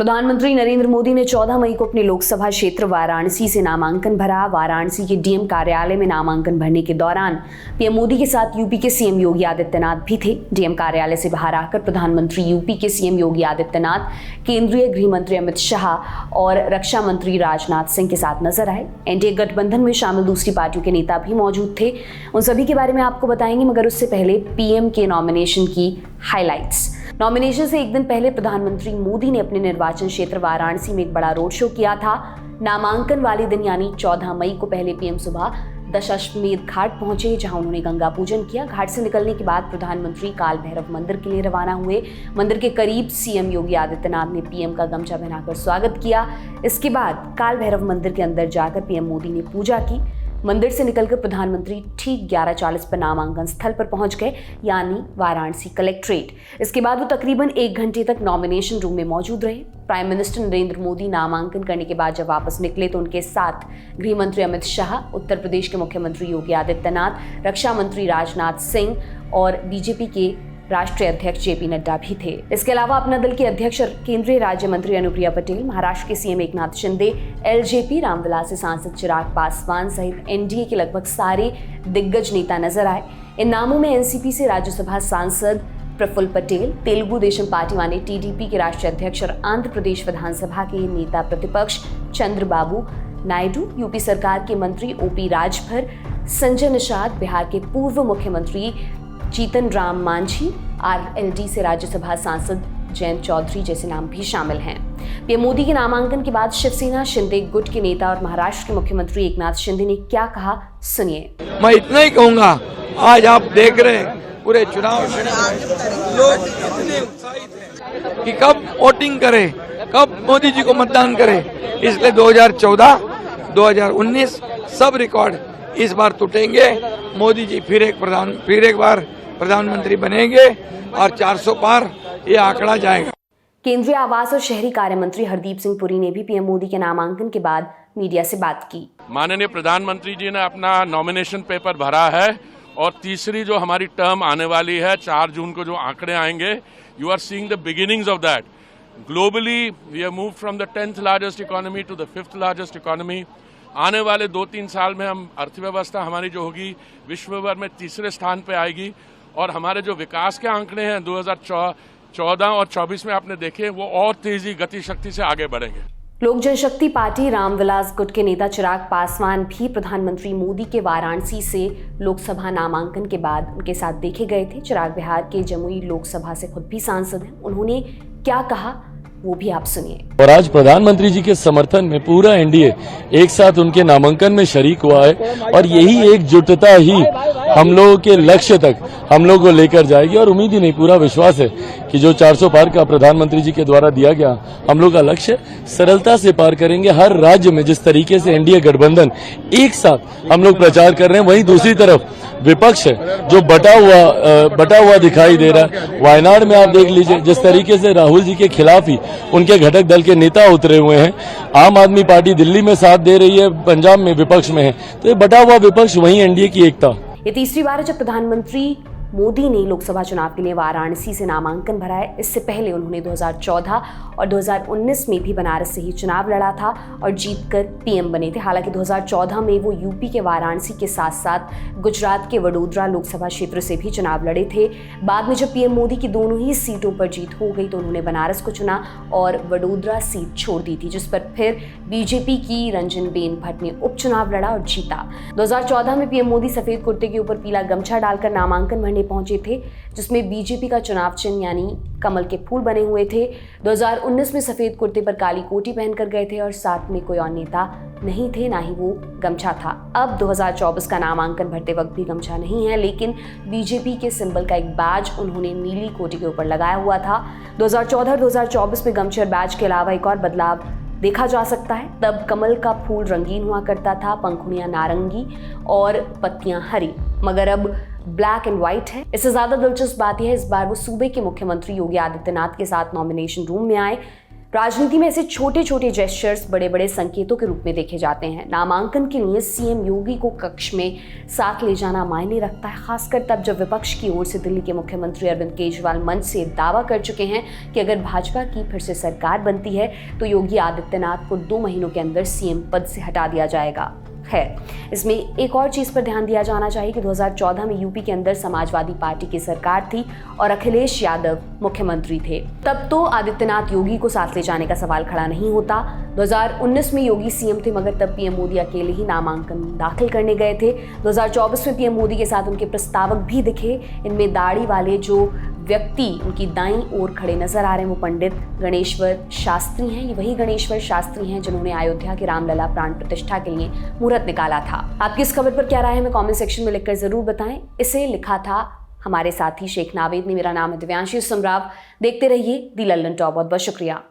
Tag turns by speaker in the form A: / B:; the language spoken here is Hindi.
A: प्रधानमंत्री नरेंद्र मोदी ने 14 मई को अपने लोकसभा क्षेत्र वाराणसी से नामांकन भरा। वाराणसी के डीएम कार्यालय में नामांकन भरने के दौरान पीएम मोदी के साथ यूपी के सीएम योगी आदित्यनाथ भी थे। डीएम कार्यालय से बाहर आकर प्रधानमंत्री यूपी के सीएम योगी आदित्यनाथ केंद्रीय गृह मंत्री अमित शाह और रक्षा मंत्री राजनाथ सिंह के साथ नजर आए। एनडीए गठबंधन में शामिल दूसरी पार्टियों के नेता भी मौजूद थे। उन सभी के बारे में आपको बताएंगे, मगर उससे पहले पीएम के नॉमिनेशन की हाइलाइट्स। नॉमिनेशन से एक दिन पहले प्रधानमंत्री मोदी ने अपने निर्वाचन क्षेत्र वाराणसी में एक बड़ा रोड शो किया था। नामांकन वाले दिन यानी 14 मई को पहले पीएम सुबह दशाश्वमेध घाट पहुंचे, जहां उन्होंने गंगा पूजन किया। घाट से निकलने के बाद प्रधानमंत्री काल भैरव मंदिर के लिए रवाना हुए। मंदिर के करीब सीएम योगी आदित्यनाथ ने पीएम का गमछा पहनाकर स्वागत किया। इसके बाद काल भैरव मंदिर के अंदर जाकर पीएम मोदी ने पूजा की। मंदिर से निकलकर प्रधानमंत्री ठीक 11:40 पर नामांकन स्थल पर पहुंच गए, यानी वाराणसी कलेक्ट्रेट। इसके बाद वो तकरीबन 1 घंटे तक नॉमिनेशन रूम में मौजूद रहे। प्राइम मिनिस्टर नरेंद्र मोदी नामांकन करने के बाद जब वापस निकले तो उनके साथ गृह मंत्री अमित शाह, उत्तर प्रदेश के मुख्यमंत्री योगी आदित्यनाथ, रक्षा मंत्री राजनाथ सिंह और बीजेपी के राष्ट्रीय अध्यक्ष जेपी नड्डा भी थे। इसके अलावा अपना दल के अध्यक्ष केंद्रीय राज्य मंत्री अनुप्रिया पटेल, महाराष्ट्र के सीएम एकनाथ शिंदे, एलजेपी रामविलास से सांसद चिराग पासवान सहित एनडीए के लगभग सारे दिग्गज नेता नजर आए। इन नामों में एनसीपी से राज्यसभा सांसद प्रफुल्ल पटेल, तेलुगु देशम पार्टी माने टीडीपी के राष्ट्रीय अध्यक्ष और आंध्र प्रदेश विधानसभा के नेता प्रतिपक्ष चंद्रबाबू नायडू, यूपी सरकार के मंत्री ओपी राजभर, संजय निषाद, बिहार के पूर्व मुख्यमंत्री जीतन राम मांझी, आरएलडी से राज्यसभा सांसद जयंत चौधरी जैसे नाम भी शामिल हैं। पीएम मोदी के नामांकन के बाद शिवसेना शिंदे गुट के नेता और महाराष्ट्र के मुख्यमंत्री एकनाथ शिंदे ने क्या कहा, सुनिए।
B: मैं इतना ही कहूंगा, आज आप देख रहे हैं पूरे चुनाव लोग इतने उत्साहित हैं कि कब वोटिंग करें, कब मोदी जी को मतदान करें। इसलिए 2014, 2019 सब रिकॉर्ड इस बार टूटेंगे। मोदी जी फिर एक बार प्रधानमंत्री बनेंगे और 400 पार ये आंकड़ा जाएगा।
A: केंद्रीय आवास और शहरी कार्य मंत्री हरदीप सिंह पुरी ने भी पीएम मोदी के नामांकन के बाद मीडिया से बात की।
C: माननीय प्रधानमंत्री जी ने अपना नॉमिनेशन पेपर भरा है और तीसरी जो हमारी टर्म आने वाली है 4 जून को जो आंकड़े आएंगे, you are seeing the beginnings of that. Globally we have moved from the 10th largest economy to the 5th largest economy. आने वाले 2-3 साल में हम अर्थव्यवस्था हमारी जो होगी विश्व भर में तीसरे स्थान पे आएगी और हमारे जो विकास के आंकड़े हैं 2014 और 24 में आपने देखे वो और तेजी गति शक्ति से आगे बढ़ेंगे।
A: लोक जनशक्ति पार्टी रामविलास गुट के नेता चिराग पासवान भी प्रधानमंत्री मोदी के वाराणसी से लोकसभा नामांकन के बाद उनके साथ देखे गए थे। चिराग बिहार के जमुई लोकसभा से खुद भी सांसद हैं। उन्होंने क्या कहा वो भी आप सुनिए।
D: और आज प्रधानमंत्री जी के समर्थन में पूरा एनडीए एक साथ उनके नामांकन में शरीक हुआ है और यही एकजुटता ही हम लोगों के लक्ष्य तक हम लोग को लेकर जाएगी। और उम्मीद ही नहीं, पूरा विश्वास है कि जो 400 पार का प्रधानमंत्री जी के द्वारा दिया गया हम लोग का लक्ष्य सरलता से पार करेंगे। हर राज्य में जिस तरीके से एनडीए गठबंधन एक साथ हम लोग प्रचार कर रहे हैं, वहीं दूसरी तरफ विपक्ष है जो बटा हुआ दिखाई दे रहा है। वायनाड में आप देख लीजिए जिस तरीके से राहुल जी के खिलाफ ही उनके घटक दल के नेता उतरे हुए हैं। आम आदमी पार्टी दिल्ली में साथ दे रही है, पंजाब में विपक्ष में है, तो ये बटा हुआ विपक्ष वहीं एनडीए की एकता।
A: ये तीसरी बार है जब प्रधानमंत्री मोदी ने लोकसभा चुनाव के लिए वाराणसी से नामांकन भरा है। इससे पहले उन्होंने 2014 और 2019 में भी बनारस से ही चुनाव लड़ा था और जीतकर पीएम बने थे। हालांकि 2014 में वो यूपी के वाराणसी के साथ साथ गुजरात के वडोदरा लोकसभा क्षेत्र से भी चुनाव लड़े थे। बाद में जब पीएम मोदी की दोनों ही सीटों पर जीत हो गई तो उन्होंने बनारस को चुना और वडोदरा सीट छोड़ दी थी, जिस पर फिर बीजेपी की रंजनबेन भट्ट ने उपचुनाव लड़ा और जीता। 2014 में पीएम मोदी सफेद कुर्ते के ऊपर पीला गमछा डालकर नामांकन भरने पहुंचे थे, जिसमें बीजेपी का चुनाव चिन्ह यानी कमल के फूल बने हुए थे। 2019 में सफेद कुर्ते पर काली कोटी पहनकर गए थे और साथ में कोई और नेता नहीं थे, ना ही वो गमछा था। अब 2024 का नामांकन भरते वक्त भी गमछा नहीं है, लेकिन बीजेपी के सिंबल का एक बैज उन्होंने नीली कोटी के ऊपर लगाया हुआ था। 2014 और 2024 में गमछे और बैज के अलावा एक और बदलाव देखा जा सकता है। तब कमल का फूल रंगीन हुआ करता था, पंखुड़ियां नारंगी और पत्तियां हरी, मगर अब ब्लैक एंड व्हाइट है। इससे ज्यादा दिलचस्प बात यह है इस बार वो सूबे के मुख्यमंत्री योगी आदित्यनाथ के साथ नॉमिनेशन रूम में आए। राजनीति में ऐसे छोटे छोटे जेस्चर्स बड़े बड़े संकेतों के रूप में देखे जाते हैं। नामांकन के लिए सीएम योगी को कक्ष में साथ ले जाना मायने रखता है, खासकर तब जब विपक्ष की ओर से दिल्ली के मुख्यमंत्री अरविंद केजरीवाल मंच से दावा कर चुके हैं कि अगर भाजपा की फिर से सरकार बनती है तो योगी आदित्यनाथ को 2 महीनों के अंदर सीएम पद से हटा दिया जाएगा। खैर, इसमें एक और चीज पर ध्यान दिया जाना चाहिए कि 2014 में यूपी के अंदर समाजवादी पार्टी की सरकार थी और अखिलेश यादव मुख्यमंत्री थे। तब तो आदित्यनाथ योगी को साथ ले जाने का सवाल खड़ा नहीं होता। 2019 में योगी सीएम थे, मगर तब पीएम मोदी अकेले ही नामांकन दाखिल करने गए थे। 2024 में पीएम मोदी के साथ उनके प्रस्तावक भी दिखे। इनमें दाढ़ी वाले जो व्यक्ति उनकी दाईं ओर खड़े नजर आ रहे हैं वो पंडित गणेश्वर शास्त्री हैं। ये वही गणेश्वर शास्त्री हैं जिन्होंने अयोध्या के रामलला प्राण प्रतिष्ठा के लिए मुहूर्त निकाला था। आपकी इस खबर पर क्या राय है हमें कमेंट सेक्शन में लिखकर जरूर बताएं। इसे लिखा था हमारे साथी शेख नावेद ने। मेरा नाम है दिव्यांशी समराव। देखते रहिए दी लल्लन टॉप। बहुत बहुत शुक्रिया।